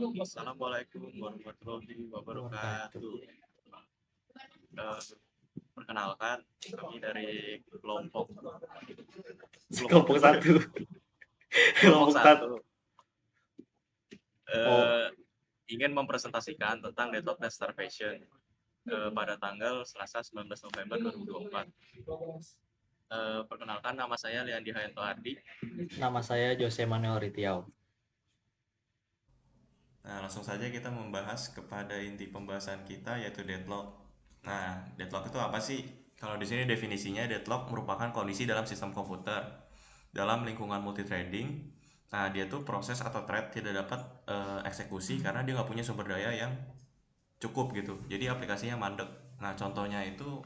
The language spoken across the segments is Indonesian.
Assalamualaikum warahmatullahi Wabarakatuh. wabarakatuh. Eh, Perkenalkan, kami dari kelompok Kelompok kelompok satu. kelompok Kelompok satu. satu Oh, eh, ingin mempresentasikan tentang Deadlock dan Starvation pada tanggal Selasa 19 November 2024. Perkenalkan, nama saya Leandi Hayanto Ardi. nama saya Jose Manuel Ritiau. Nah, langsung saja kita membahas kepada inti pembahasan kita yaitu deadlock. Nah, deadlock itu apa sih? Kalau di sini definisinya deadlock merupakan kondisi dalam sistem komputer dalam lingkungan multithreading. Nah, dia tuh proses atau thread tidak dapat eksekusi karena dia nggak punya sumber daya yang cukup gitu. Jadi aplikasinya mandek. Nah, contohnya itu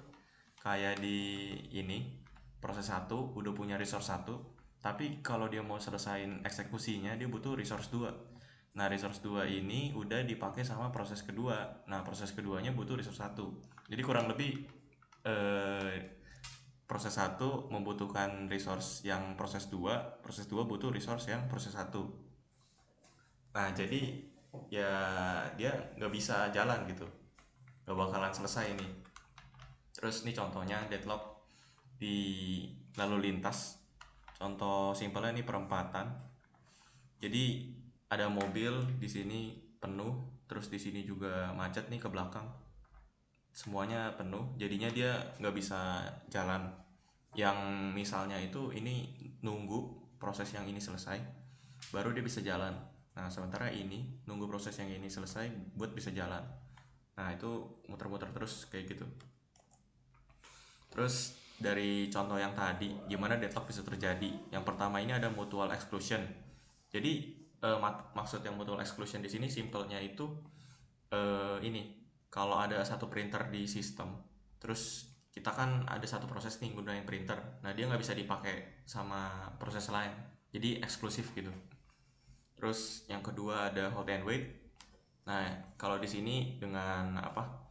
kayak di ini proses satu udah punya resource satu, tapi kalau dia mau selesain eksekusinya dia butuh resource 2. Nah, resource 2 ini udah dipakai sama proses kedua. Nah, proses keduanya butuh resource satu. Jadi kurang lebih proses satu membutuhkan resource yang proses 2 butuh resource yang proses satu. Nah, jadi ya dia nggak bisa jalan gitu, nggak bakalan selesai nih. Terus nih contohnya deadlock di lalu lintas. Contoh simpelnya nih perempatan. Jadi ada mobil di sini penuh, terus di sini juga macet nih ke belakang. Semuanya penuh, jadinya dia nggak bisa jalan. Yang misalnya itu ini nunggu proses yang ini selesai, baru dia bisa jalan. Nah, sementara ini nunggu proses yang ini selesai buat bisa jalan. Nah, itu muter-muter terus kayak gitu. Terus dari contoh yang tadi, gimana deadlock bisa terjadi? Yang pertama ini ada mutual exclusion. Jadi maksud yang mutual exclusion di sini simpelnya itu ini kalau ada satu printer di sistem, terus kita kan ada satu proses nih gunain printer, nah dia nggak bisa dipakai sama proses lain, jadi eksklusif gitu. Terus yang kedua ada hold and wait. Nah, kalau di sini dengan apa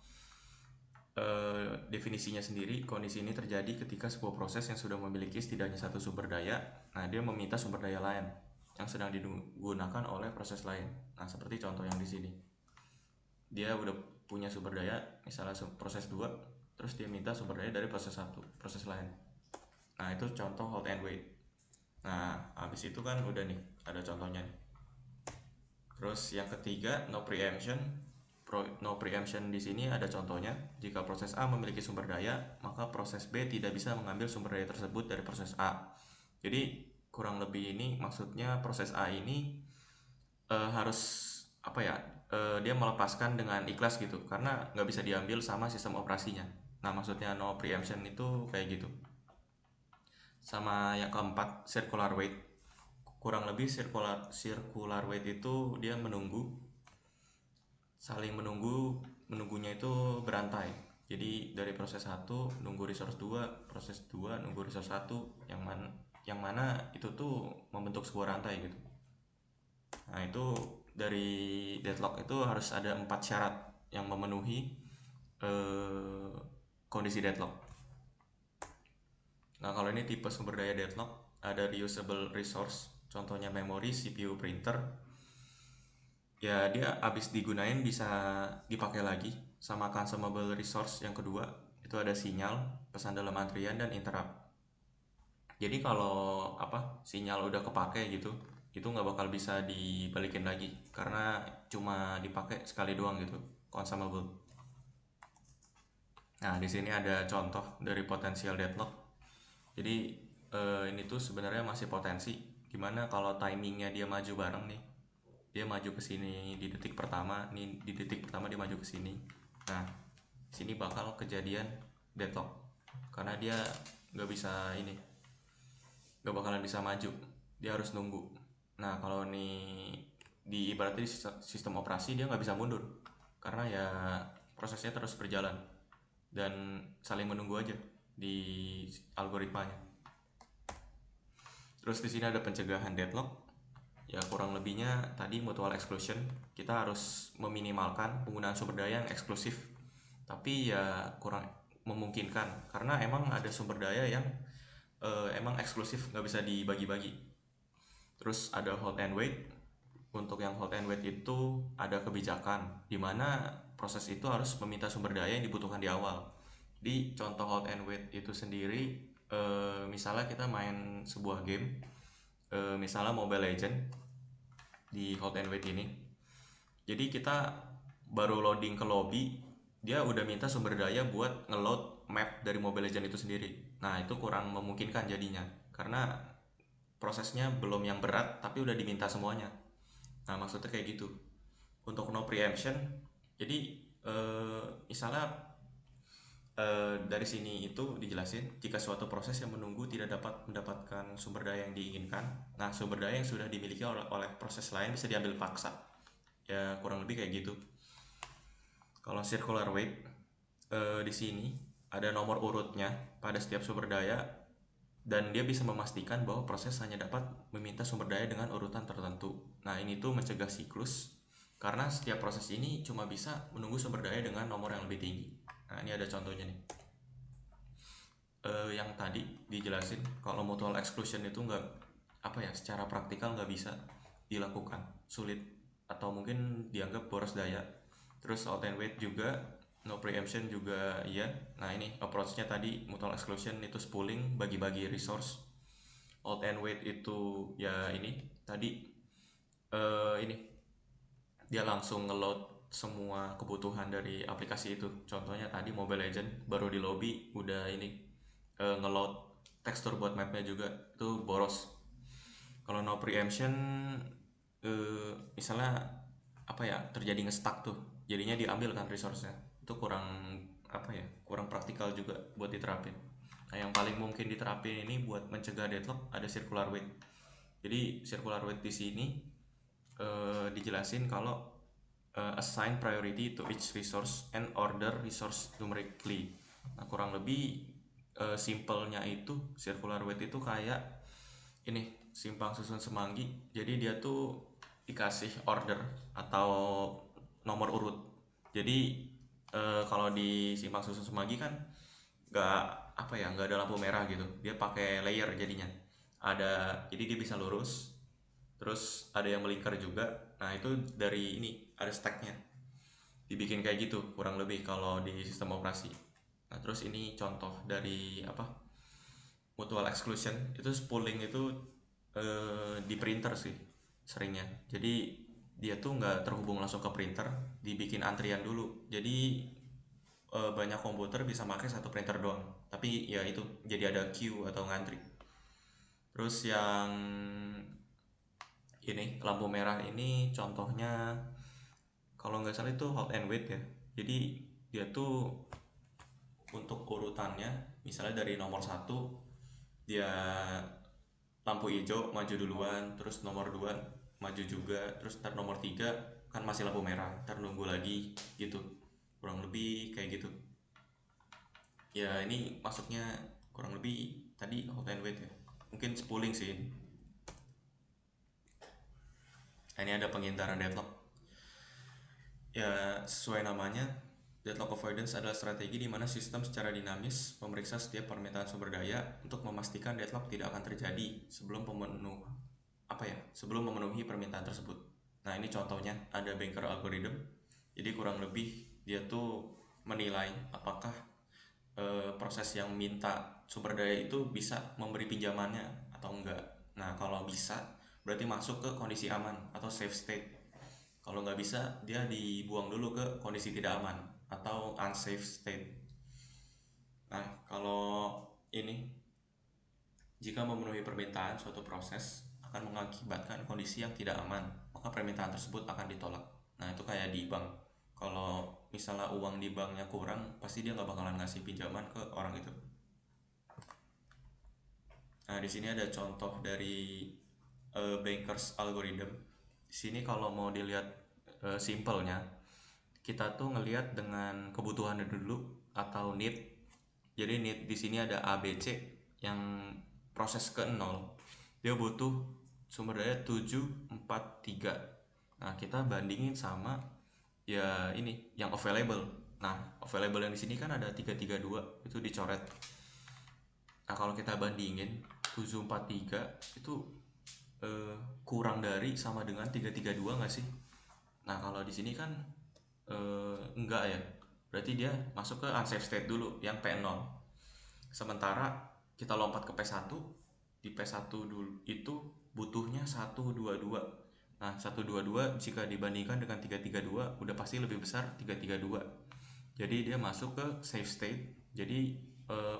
definisinya sendiri, kondisi ini terjadi ketika sebuah proses yang sudah memiliki setidaknya satu sumber daya, nah dia meminta sumber daya lain yang sedang digunakan oleh proses lain. Nah, seperti contoh yang di sini. Dia udah punya sumber daya, misalnya proses 2, terus dia minta sumber daya dari proses satu, proses lain. Nah, itu contoh hold and wait. Nah, habis itu kan udah nih, ada contohnya nih. Terus yang ketiga, no preemption. No preemption di sini ada contohnya. Jika proses A memiliki sumber daya, maka proses B tidak bisa mengambil sumber daya tersebut dari proses A. Jadi kurang lebih ini maksudnya proses A ini harus apa ya? Dia melepaskan dengan ikhlas gitu, karena nggak bisa diambil sama sistem operasinya. Nah, maksudnya no preemption itu kayak gitu. Sama yang keempat, circular wait. Kurang lebih circular wait itu dia menunggu, saling menunggu, menunggunya itu berantai. Jadi dari proses 1 nunggu resource 2, proses 2 nunggu resource 1, yang mana itu tuh membentuk sebuah rantai gitu. Nah, itu dari deadlock itu harus ada 4 syarat yang memenuhi eh, kondisi deadlock. Nah, kalau ini tipe sumber daya deadlock, ada reusable resource, contohnya memori, CPU, printer. Ya, dia habis digunain bisa dipakai lagi. Sama consumable resource yang kedua, itu ada sinyal, pesan dalam antrian, dan interrupt. Jadi kalau apa sinyal udah kepake gitu, itu nggak bakal bisa dibalikin lagi karena cuma dipakai sekali doang gitu, consumable. Nah, di sini ada contoh dari potensial deadlock. Jadi ini tuh sebenarnya masih potensi. Gimana kalau timingnya dia maju bareng nih? Dia maju ke sini di detik pertama, nih di detik pertama dia maju ke sini. Nah, sini bakal kejadian deadlock karena dia nggak bisa ini, nggak bakalan bisa maju. Dia harus nunggu. Nah, kalau nih di ibaratnya di sistem operasi dia nggak bisa mundur karena ya prosesnya terus berjalan dan saling menunggu aja di algoritmanya. Terus di sini ada pencegahan deadlock. Ya kurang lebihnya tadi mutual exclusion, kita harus meminimalkan penggunaan sumber daya yang eksklusif. Tapi ya kurang memungkinkan karena emang ada sumber daya yang emang eksklusif nggak bisa dibagi-bagi. Terus ada hold and wait. untuk yang hot and wait itu ada kebijakan di mana proses itu harus meminta sumber daya yang dibutuhkan di awal. Di contoh hot and wait itu sendiri, misalnya kita main sebuah game, misalnya Mobile Legend di hot and wait ini. Jadi kita baru loading ke lobby, dia udah minta sumber daya buat ngeload map dari Mobile Legend itu sendiri. Nah, itu kurang memungkinkan jadinya karena prosesnya belum yang berat tapi udah diminta semuanya. Nah, maksudnya kayak gitu. Untuk no preemption, jadi misalnya dari sini itu dijelasin jika suatu proses yang menunggu tidak dapat mendapatkan sumber daya yang diinginkan, nah sumber daya yang sudah dimiliki oleh proses lain bisa diambil paksa. Ya kurang lebih kayak gitu. Kalau circular wait, di sini ada nomor urutnya pada setiap sumber daya dan dia bisa memastikan bahwa proses hanya dapat meminta sumber daya dengan urutan tertentu. Nah, ini tuh mencegah siklus karena setiap proses ini cuma bisa menunggu sumber daya dengan nomor yang lebih tinggi. Nah, ini ada contohnya nih. Yang tadi dijelasin kalau mutual exclusion itu nggak secara praktikal nggak bisa dilakukan, sulit atau mungkin dianggap boros daya. Terus out and wait juga, no preemption juga iya. Nah, ini approach-nya tadi mutual exclusion itu spooling, bagi-bagi resource. Out and wait itu ya ini tadi ini dia langsung ngeload semua kebutuhan dari aplikasi itu. Contohnya tadi Mobile Legend baru di lobby udah ini ngeload tekstur buat mapnya juga, itu boros. Kalau no preemption, misalnya terjadi nge-stuck tuh, jadinya diambil kan resource-nya, itu kurang praktikal juga buat diterapin. Nah, yang paling mungkin diterapin ini buat mencegah deadlock ada circular wait. Jadi circular wait di sini dijelasin kalau assign priority to each resource and order resource numerically. Nah, kurang lebih simpelnya itu circular wait itu kayak ini simpang susun semanggi. Jadi dia tuh dikasih order atau nomor urut. Jadi kalau di simpang susun semanggi kan nggak ada lampu merah gitu. Dia pakai layer jadinya. Jadi dia bisa lurus. Terus ada yang melingkar juga. Nah, itu dari ini ada stacknya. Dibikin kayak gitu kurang lebih kalau di sistem operasi. Nah, terus ini contoh dari mutual exclusion itu spooling itu di printer sih seringnya. Jadi dia tuh nggak terhubung langsung ke printer, dibikin antrian dulu. Jadi banyak komputer bisa pakai satu printer doang. Tapi ya itu jadi ada queue atau ngantri. Terus yang ini lampu merah ini contohnya kalau nggak salah itu hot and wait ya. Jadi dia tuh untuk urutannya misalnya dari nomor 1 dia lampu hijau maju duluan, terus nomor 2 maju juga, terus ntar nomor 3 kan masih lampu merah, ntar nunggu lagi gitu. Kurang lebih kayak gitu. Ya ini masuknya kurang lebih tadi hot and wait ya. Mungkin spooling sih. Nah, ini ada penghindaran deadlock. Ya sesuai namanya, deadlock avoidance adalah strategi di mana sistem secara dinamis memeriksa setiap permintaan sumber daya untuk memastikan deadlock tidak akan terjadi sebelum memenuhi permintaan tersebut. Nah, ini contohnya ada banker algorithm. Jadi kurang lebih dia tuh menilai apakah proses yang minta sumber daya itu bisa memberi pinjamannya atau enggak. Nah, kalau bisa berarti masuk ke kondisi aman atau safe state. Kalau nggak bisa, dia dibuang dulu ke kondisi tidak aman atau unsafe state. Nah, kalau ini jika memenuhi permintaan, suatu proses akan mengakibatkan kondisi yang tidak aman, maka permintaan tersebut akan ditolak. Nah, itu kayak di bank. Kalau misalnya uang di banknya kurang, pasti dia nggak bakalan ngasih pinjaman ke orang itu. Nah, di sini ada contoh dari bankers algorithm. Di sini kalau mau dilihat simpelnya, kita tuh ngelihat dengan kebutuhannya dulu atau need. Jadi need di sini ada ABC yang proses ke 0. Dia butuh sumber daya 743. Nah, kita bandingin sama ya ini yang available. Nah, available yang di sini kan ada 332, itu dicoret. Nah, kalau kita bandingin 743 itu kurang dari sama dengan 332 nggak sih? Nah kalau di sini kan enggak ya, berarti dia masuk ke unsafe state dulu yang P0. Sementara kita lompat ke P1, di P1 dulu itu butuhnya 122. Nah 122 jika dibandingkan dengan 332 udah pasti lebih besar 332. Jadi dia masuk ke safe state. Jadi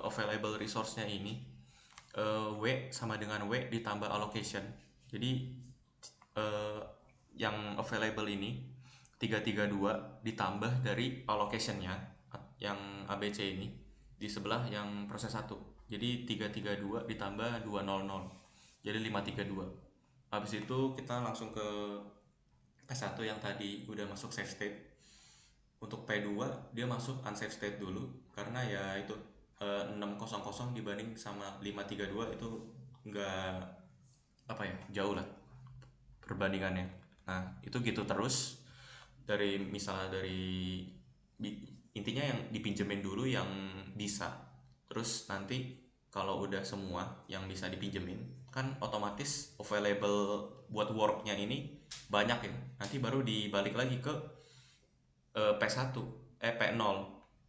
available resource-nya ini W sama dengan W ditambah allocation. Jadi yang available ini 332 ditambah dari allocation-nya yang ABC ini di sebelah yang proses 1. Jadi 332 ditambah 200. Jadi 532. Habis itu kita langsung ke P1 yang tadi udah masuk safe state. Untuk P2 dia masuk unsafe state dulu karena ya itu 600 dibanding sama 532 itu enggak apa ya, jauh lah perbandingannya. Nah itu gitu terus dari misalnya dari intinya yang dipinjemin dulu yang bisa, terus nanti kalau udah semua yang bisa dipinjemin kan otomatis available buat worknya ini banyak ya, nanti baru dibalik lagi ke P1 P0.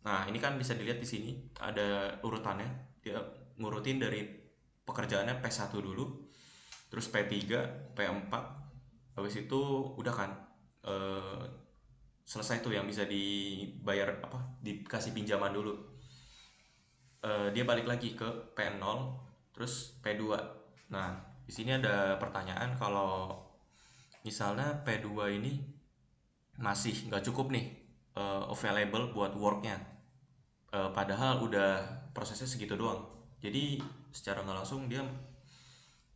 Nah ini kan bisa dilihat di sini ada urutannya, dia ngurutin dari pekerjaannya P1 dulu, terus P3, P4, habis itu udah kan selesai tuh yang bisa dibayar apa dikasih pinjaman dulu. Dia balik lagi ke P0 terus P2. Nah di sini ada pertanyaan, kalau misalnya P2 ini masih nggak cukup nih available buat worknya, padahal udah prosesnya segitu doang, jadi secara nggak langsung dia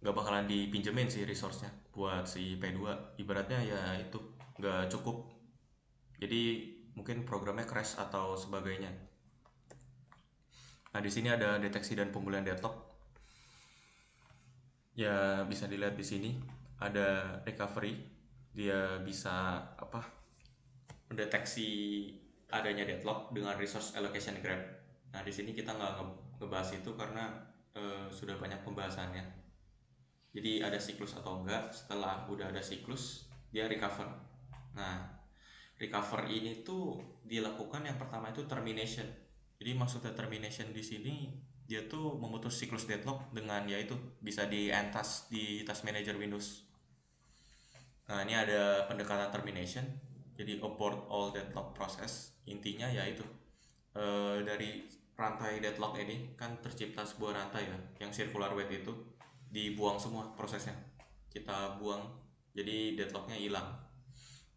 nggak bakalan dipinjemin sih resource-nya buat si P2, ibaratnya ya itu nggak cukup, jadi mungkin programnya crash atau sebagainya. Nah di sini ada deteksi dan pemulihan deadlock, ya bisa dilihat di sini ada recovery, dia bisa apa mendeteksi adanya deadlock dengan resource allocation graph. Nah di sini kita nggak ngebahas itu karena sudah banyak pembahasannya. Jadi ada siklus atau enggak, setelah udah ada siklus dia recover. Nah recover ini tuh dilakukan yang pertama itu termination. Jadi maksudnya termination di sini dia tuh memutus siklus deadlock dengan yaitu bisa di end task di task manager Windows. Nah ini ada pendekatan termination, jadi abort all deadlock process. Intinya yaitu dari rantai deadlock ini kan tercipta sebuah rantai ya, yang circular wait itu dibuang semua prosesnya, kita buang, jadi deadlocknya hilang.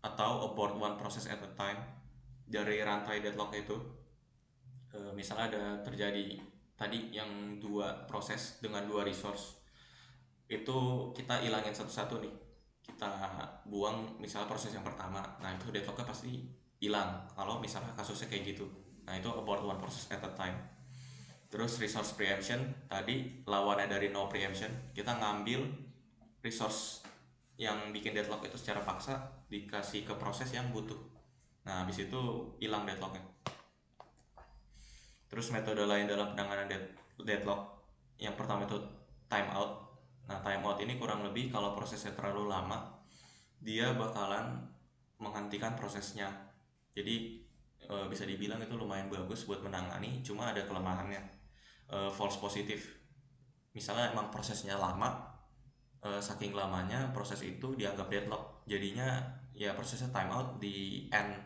Atau abort one process at a time, dari rantai deadlock itu misalnya ada terjadi tadi yang 2 proses dengan 2 resource, itu kita hilangin satu-satu nih, kita buang misalnya proses yang pertama, nah itu deadlocknya pasti hilang kalau misalnya kasusnya kayak gitu. Nah itu abort one process at a time. Terus resource preemption tadi lawannya dari no preemption, kita ngambil resource yang bikin deadlock itu secara paksa dikasih ke proses yang butuh, nah habis itu hilang deadlocknya. Terus metode lain dalam penanganan deadlock, yang pertama itu timeout. Nah timeout ini kurang lebih kalau prosesnya terlalu lama dia bakalan menghentikan prosesnya, jadi bisa dibilang itu lumayan bagus buat menangani, cuma ada kelemahannya. False positive, misalnya emang prosesnya lama, saking lamanya proses itu dianggap deadlock, jadinya ya prosesnya timeout di end,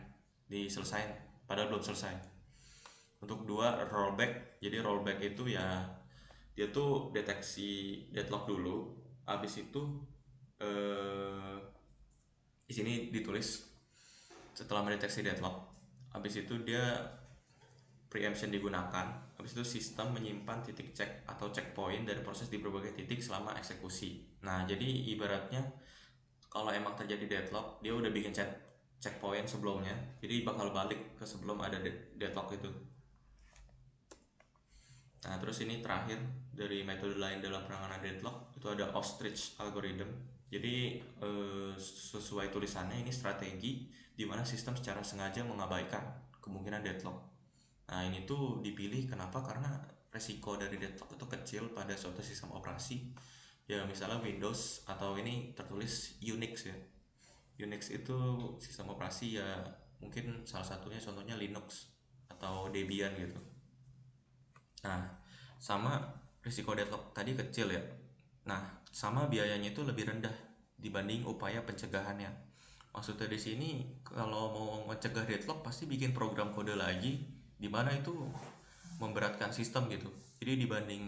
diselesain padahal belum selesai. Untuk 2 rollback, jadi rollback itu ya dia tuh deteksi deadlock dulu, habis itu di sini ditulis setelah mendeteksi deadlock, habis itu dia preemption digunakan, habis itu sistem menyimpan titik cek atau checkpoint dari proses di berbagai titik selama eksekusi. Nah jadi ibaratnya kalau emang terjadi deadlock dia udah bikin checkpoint sebelumnya, jadi bakal balik ke sebelum ada deadlock itu. Nah terus ini terakhir dari metode lain dalam penanganan deadlock itu ada ostrich algorithm. Jadi sesuai tulisannya ini strategi di mana sistem secara sengaja mengabaikan kemungkinan deadlock. Nah ini tuh dipilih kenapa, karena resiko dari deadlock itu kecil pada suatu sistem operasi Ya misalnya Windows atau ini tertulis Unix ya. Unix itu sistem operasi ya, mungkin salah satunya contohnya Linux atau Debian gitu. Nah, sama risiko deadlock tadi kecil ya. Nah, sama biayanya itu lebih rendah dibanding upaya pencegahannya. Maksudnya di sini kalau mau mencegah deadlock pasti bikin program kode lagi, di mana itu memberatkan sistem gitu. Jadi dibanding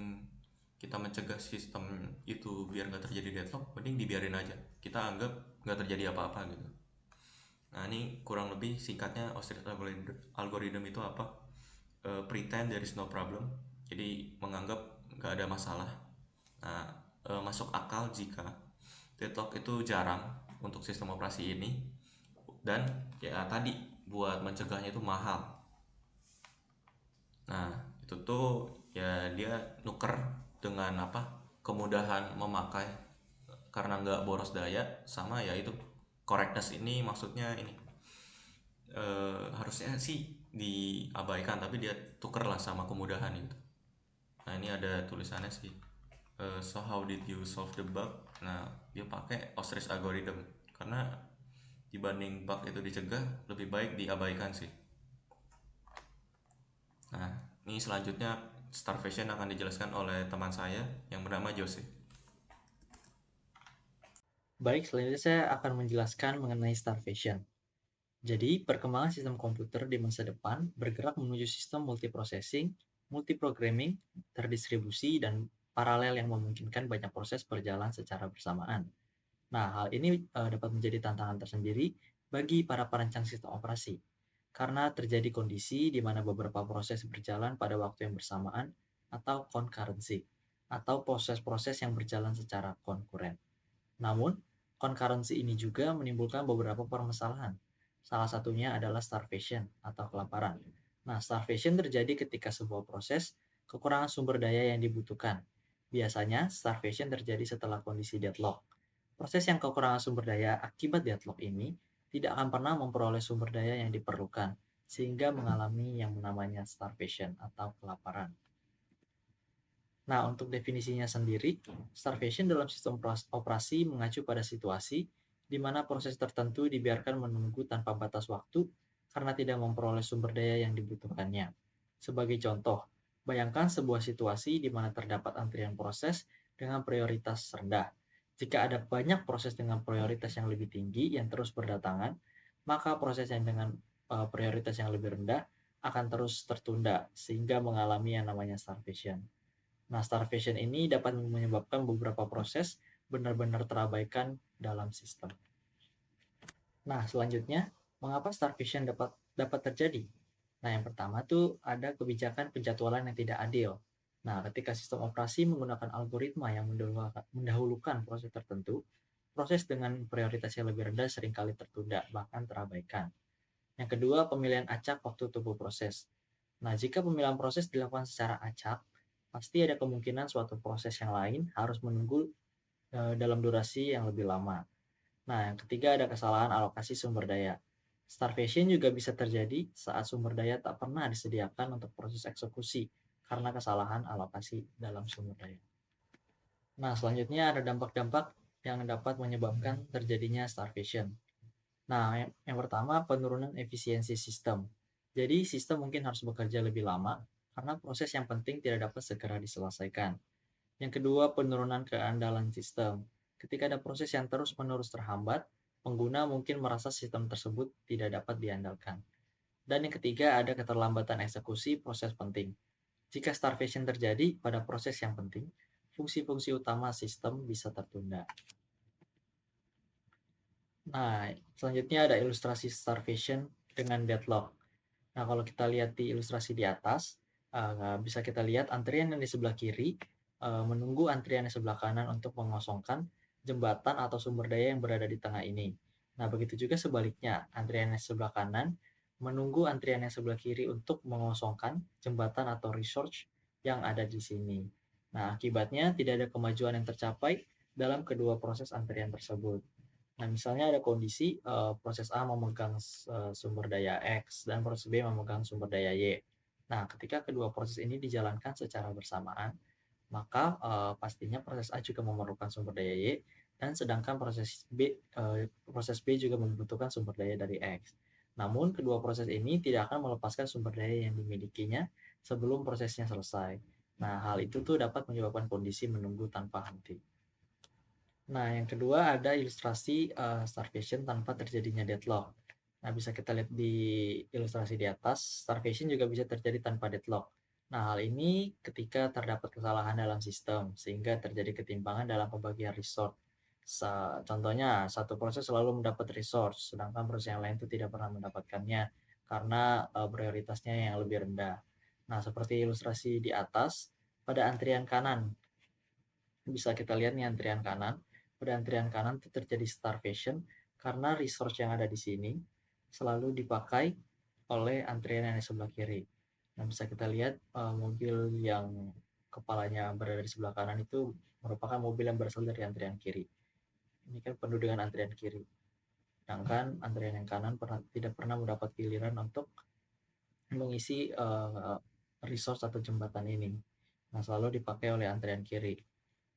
kita mencegah sistem itu biar nggak terjadi deadlock, mending dibiarin aja. Kita anggap nggak terjadi apa-apa gitu. Nah, ini kurang lebih singkatnya ostrich algorithm itu apa? Pretend there is no problem. Jadi menganggap nggak ada masalah. Nah, masuk akal jika deadlock itu jarang untuk sistem operasi ini, dan ya tadi buat mencegahnya itu mahal. Nah, itu tuh ya dia nuker dengan apa? Kemudahan memakai karena nggak boros daya, sama ya itu correctness ini maksudnya ini harusnya sih diabaikan tapi dia tuker lah sama kemudahan itu. Nah, ini ada tulisannya sih. So how did you solve the bug? Nah, dia pakai ostrich algorithm karena dibanding bug itu dicegah lebih baik diabaikan sih. Nah, ini selanjutnya starvation akan dijelaskan oleh teman saya yang bernama Jose. Baik, selanjutnya saya akan menjelaskan mengenai starvation. Jadi, perkembangan sistem komputer di masa depan bergerak menuju sistem multiprocessing, multiprogramming, terdistribusi, dan paralel yang memungkinkan banyak proses berjalan secara bersamaan. Nah, hal ini dapat menjadi tantangan tersendiri bagi para perancang sistem operasi, karena terjadi kondisi di mana beberapa proses berjalan pada waktu yang bersamaan atau concurrency, atau proses-proses yang berjalan secara konkuren. Namun, concurrency ini juga menimbulkan beberapa permasalahan. Salah satunya adalah starvation atau kelaparan. Nah, starvation terjadi ketika sebuah proses kekurangan sumber daya yang dibutuhkan. Biasanya, starvation terjadi setelah kondisi deadlock. Proses yang kekurangan sumber daya akibat deadlock ini tidak akan pernah memperoleh sumber daya yang diperlukan, sehingga mengalami yang namanya starvation atau kelaparan. Nah, untuk definisinya sendiri, starvation dalam sistem operasi mengacu pada situasi di mana proses tertentu dibiarkan menunggu tanpa batas waktu karena tidak memperoleh sumber daya yang dibutuhkannya. Sebagai contoh, bayangkan sebuah situasi di mana terdapat antrian proses dengan prioritas rendah. Jika ada banyak proses dengan prioritas yang lebih tinggi yang terus berdatangan, maka proses yang dengan prioritas yang lebih rendah akan terus tertunda sehingga mengalami yang namanya starvation. Nah, starvation ini dapat menyebabkan beberapa proses benar-benar terabaikan dalam sistem. Nah, selanjutnya, mengapa starvation dapat terjadi? Nah, yang pertama tuh ada kebijakan penjadwalan yang tidak adil. Nah, ketika sistem operasi menggunakan algoritma yang mendahulukan proses tertentu, proses dengan prioritas yang lebih rendah seringkali tertunda, bahkan terabaikan. Yang kedua, pemilihan acak waktu tubuh proses. Nah, jika pemilihan proses dilakukan secara acak, pasti ada kemungkinan suatu proses yang lain harus menunggu dalam durasi yang lebih lama. Nah, yang ketiga ada kesalahan alokasi sumber daya. Starvation juga bisa terjadi saat sumber daya tak pernah disediakan untuk proses eksekusi karena kesalahan alokasi dalam sumber daya. Nah, selanjutnya ada dampak-dampak yang dapat menyebabkan terjadinya starvation. Nah, yang pertama penurunan efisiensi sistem. Jadi, sistem mungkin harus bekerja lebih lama karena proses yang penting tidak dapat segera diselesaikan. Yang kedua, penurunan keandalan sistem. Ketika ada proses yang terus-menerus terhambat, pengguna mungkin merasa sistem tersebut tidak dapat diandalkan. Dan yang ketiga, ada keterlambatan eksekusi proses penting. Jika starvation terjadi pada proses yang penting, fungsi-fungsi utama sistem bisa tertunda. Nah, selanjutnya ada ilustrasi starvation dengan deadlock. Nah, kalau kita lihat di ilustrasi di atas, bisa kita lihat antrian yang di sebelah kiri menunggu antrian yang sebelah kanan untuk mengosongkan jembatan atau sumber daya yang berada di tengah ini. Nah, begitu juga sebaliknya, antrian yang sebelah kanan menunggu antrian yang sebelah kiri untuk mengosongkan jembatan atau resource yang ada di sini. Nah, akibatnya tidak ada kemajuan yang tercapai dalam kedua proses antrian tersebut. Nah, misalnya ada kondisi proses A memegang sumber daya X dan proses B memegang sumber daya Y. Nah, ketika kedua proses ini dijalankan secara bersamaan, maka pastinya proses A juga memerlukan sumber daya Y, dan sedangkan proses B juga membutuhkan sumber daya dari X. Namun kedua proses ini tidak akan melepaskan sumber daya yang dimilikinya sebelum prosesnya selesai. Nah, hal itu tuh dapat menyebabkan kondisi menunggu tanpa henti. Nah, yang kedua ada ilustrasi starvation tanpa terjadinya deadlock. Nah, bisa kita lihat di ilustrasi di atas, starvation juga bisa terjadi tanpa deadlock. Nah, hal ini ketika terdapat kesalahan dalam sistem, sehingga terjadi ketimpangan dalam pembagian resource. Contohnya, satu proses selalu mendapat resource, sedangkan proses yang lain itu tidak pernah mendapatkannya karena prioritasnya yang lebih rendah. Nah, seperti ilustrasi di atas, pada antrian kanan, bisa kita lihat nih antrian kanan. Pada antrian kanan itu terjadi starvation karena resource yang ada di sini selalu dipakai oleh antrian yang di sebelah kiri. Nah, bisa kita lihat mobil yang kepalanya berada di sebelah kanan itu merupakan mobil yang berasal dari antrian kiri. Ini kan penuh dengan antrian kiri. Sedangkan antrian yang kanan tidak pernah mendapat giliran untuk mengisi resource atau jembatan ini. Nah, selalu dipakai oleh antrian kiri.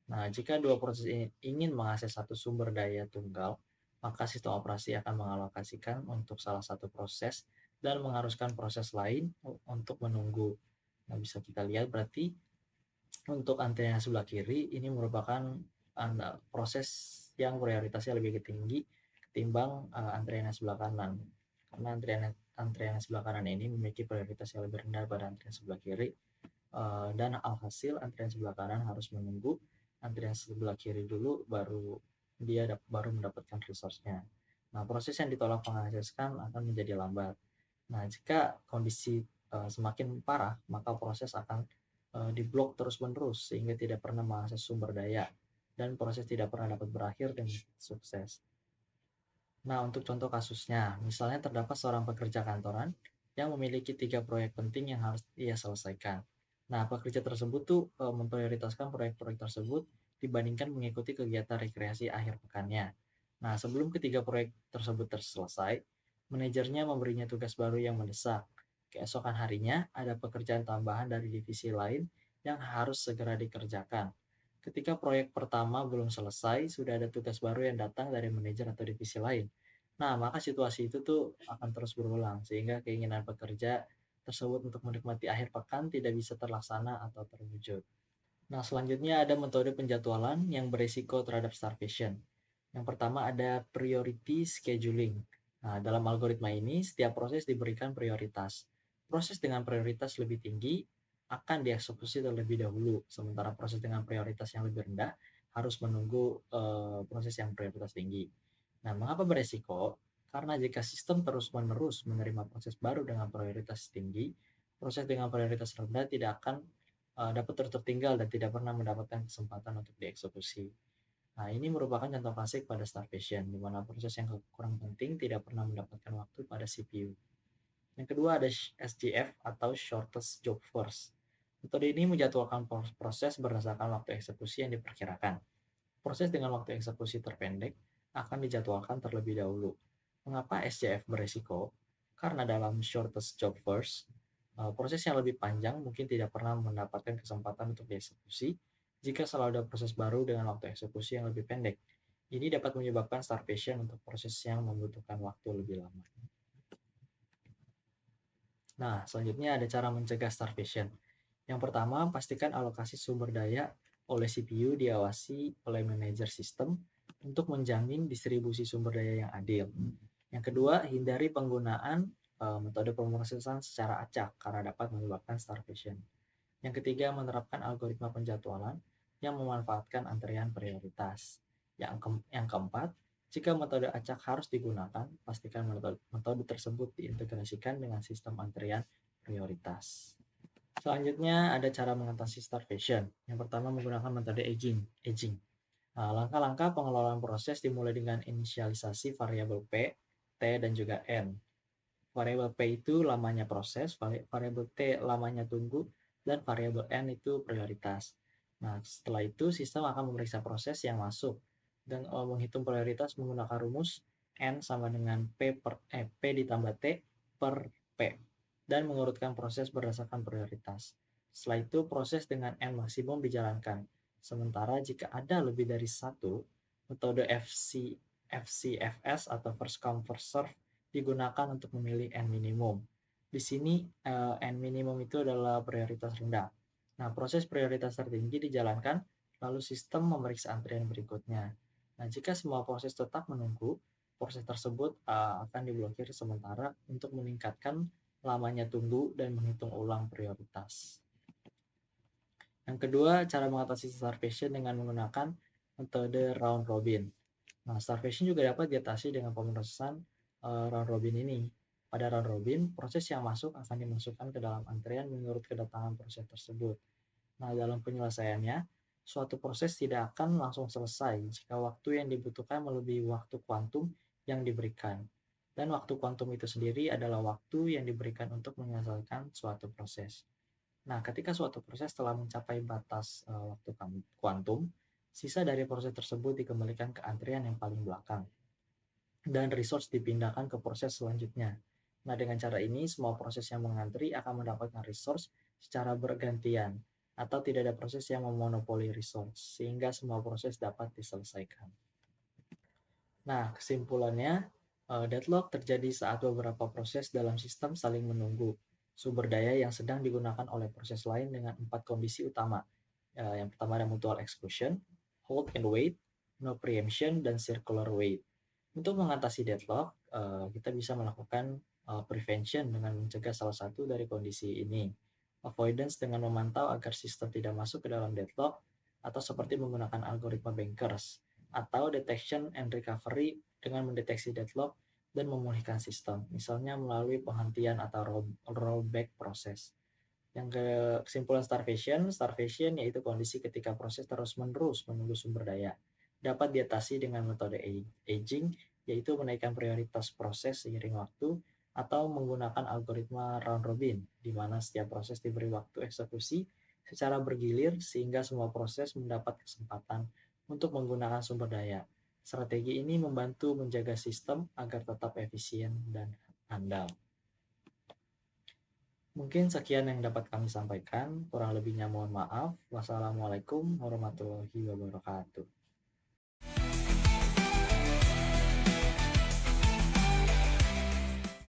Nah, jika dua proses ini ingin mengakses satu sumber daya tunggal, maka sistem operasi akan mengalokasikan untuk salah satu proses dan mengharuskan proses lain untuk menunggu. Nah, bisa kita lihat berarti untuk antrian sebelah kiri ini merupakan proses yang prioritasnya lebih tinggi ketimbang antrian sebelah kanan. Karena antrian sebelah kanan ini memiliki prioritas yang lebih rendah pada antrian sebelah kiri. Dan alhasil antrian sebelah kanan harus menunggu antrian sebelah kiri dulu baru mendapatkan resource-nya. Nah, proses yang ditolak menghasilkan akan menjadi lambat. Nah, jika kondisi semakin parah, maka proses akan diblok terus-menerus sehingga tidak pernah mengakses sumber daya dan proses tidak pernah dapat berakhir dengan sukses. Nah, untuk contoh kasusnya, misalnya terdapat seorang pekerja kantoran yang memiliki 3 proyek penting yang harus ia selesaikan. Nah, pekerja tersebut tuh memprioritaskan proyek-proyek tersebut dibandingkan mengikuti kegiatan rekreasi akhir pekannya. Nah, sebelum ketiga proyek tersebut selesai, manajernya memberinya tugas baru yang mendesak. Keesokan harinya, ada pekerjaan tambahan dari divisi lain yang harus segera dikerjakan. Ketika proyek pertama belum selesai, sudah ada tugas baru yang datang dari manajer atau divisi lain. Nah, maka situasi itu tuh akan terus berulang, sehingga keinginan pekerja tersebut untuk menikmati akhir pekan tidak bisa terlaksana atau terwujud. Nah, selanjutnya ada metode penjadwalan yang berisiko terhadap starvation. Yang pertama ada priority scheduling. Nah, dalam algoritma ini, setiap proses diberikan prioritas. Proses dengan prioritas lebih tinggi akan dieksekusi terlebih dahulu, sementara proses dengan prioritas yang lebih rendah harus menunggu proses yang prioritas tinggi. Nah, mengapa beresiko? Karena jika sistem terus-menerus menerima proses baru dengan prioritas tinggi, proses dengan prioritas rendah tidak akan dapat tertinggal dan tidak pernah mendapatkan kesempatan untuk dieksekusi. Nah, ini merupakan contoh klasik pada starvation, di mana proses yang kurang penting tidak pernah mendapatkan waktu pada CPU. Yang kedua ada SJF atau Shortest Job First. Metode ini menjadwalkan proses berdasarkan waktu eksekusi yang diperkirakan. Proses dengan waktu eksekusi terpendek akan dijadwalkan terlebih dahulu. Mengapa SJF beresiko? Karena dalam Shortest Job First, proses yang lebih panjang mungkin tidak pernah mendapatkan kesempatan untuk dieksekusi jika selalu ada proses baru dengan waktu eksekusi yang lebih pendek. Ini dapat menyebabkan starvation untuk proses yang membutuhkan waktu lebih lama. Nah, selanjutnya ada cara mencegah starvation. Yang pertama, pastikan alokasi sumber daya oleh CPU diawasi oleh manajer sistem untuk menjamin distribusi sumber daya yang adil. Yang kedua, hindari penggunaan metode pemrosesan secara acak karena dapat menyebabkan starvation. Yang ketiga, menerapkan algoritma penjadwalan yang memanfaatkan antrian prioritas. Yang keempat, jika metode acak harus digunakan, pastikan metode tersebut diintegrasikan dengan sistem antrian prioritas. Selanjutnya ada cara mengatasi starvation. Yang pertama menggunakan metode aging. Nah, langkah-langkah pengelolaan proses dimulai dengan inisialisasi variabel P, T, dan juga N. Variabel P itu lamanya proses, variabel T lamanya tunggu, dan variabel N itu prioritas. Nah, setelah itu sistem akan memeriksa proses yang masuk dan menghitung prioritas menggunakan rumus N sama dengan P ditambah T per P dan mengurutkan proses berdasarkan prioritas. Setelah itu proses dengan N maksimum dijalankan. Sementara jika ada lebih dari satu, metode FCFS atau first come first serve digunakan untuk memilih N minimum. Di sini N minimum itu adalah prioritas rendah. Nah, proses prioritas tertinggi dijalankan, lalu sistem memeriksa antrian berikutnya. Nah, jika semua proses tetap menunggu, proses tersebut akan diblokir sementara untuk meningkatkan lamanya tunggu dan menghitung ulang prioritas. Yang kedua, cara mengatasi starvation dengan menggunakan metode round robin. Nah, starvation juga dapat diatasi dengan pemrosesan round robin ini. Pada round robin, proses yang masuk akan dimasukkan ke dalam antrian menurut kedatangan proses tersebut. Nah, dalam penyelesaiannya, suatu proses tidak akan langsung selesai jika waktu yang dibutuhkan melebihi waktu kuantum yang diberikan. Dan waktu kuantum itu sendiri adalah waktu yang diberikan untuk menyelesaikan suatu proses. Nah, ketika suatu proses telah mencapai batas waktu kuantum, sisa dari proses tersebut dikembalikan ke antrian yang paling belakang, dan resource dipindahkan ke proses selanjutnya. Nah, dengan cara ini, semua proses yang mengantri akan mendapatkan resource secara bergantian, atau tidak ada proses yang memonopoli resource, sehingga semua proses dapat diselesaikan. Nah, kesimpulannya, deadlock terjadi saat beberapa proses dalam sistem saling menunggu sumber daya yang sedang digunakan oleh proses lain dengan 4 kondisi utama. Yang pertama ada mutual exclusion, hold and wait, no preemption, dan circular wait. Untuk mengatasi deadlock, kita bisa melakukan prevention dengan mencegah salah satu dari kondisi ini. Avoidance dengan memantau agar sistem tidak masuk ke dalam deadlock, atau seperti menggunakan algoritma bankers, atau detection and recovery dengan mendeteksi deadlock dan memulihkan sistem, misalnya melalui penghentian atau rollback proses. Yang kesimpulan starvation yaitu kondisi ketika proses terus-menerus menunggu sumber daya. Dapat diatasi dengan metode aging, yaitu menaikkan prioritas proses seiring waktu, atau menggunakan algoritma round robin, di mana setiap proses diberi waktu eksekusi secara bergilir sehingga semua proses mendapat kesempatan untuk menggunakan sumber daya. Strategi ini membantu menjaga sistem agar tetap efisien dan andal. Mungkin sekian yang dapat kami sampaikan. Kurang lebihnya mohon maaf. Wassalamualaikum warahmatullahi wabarakatuh.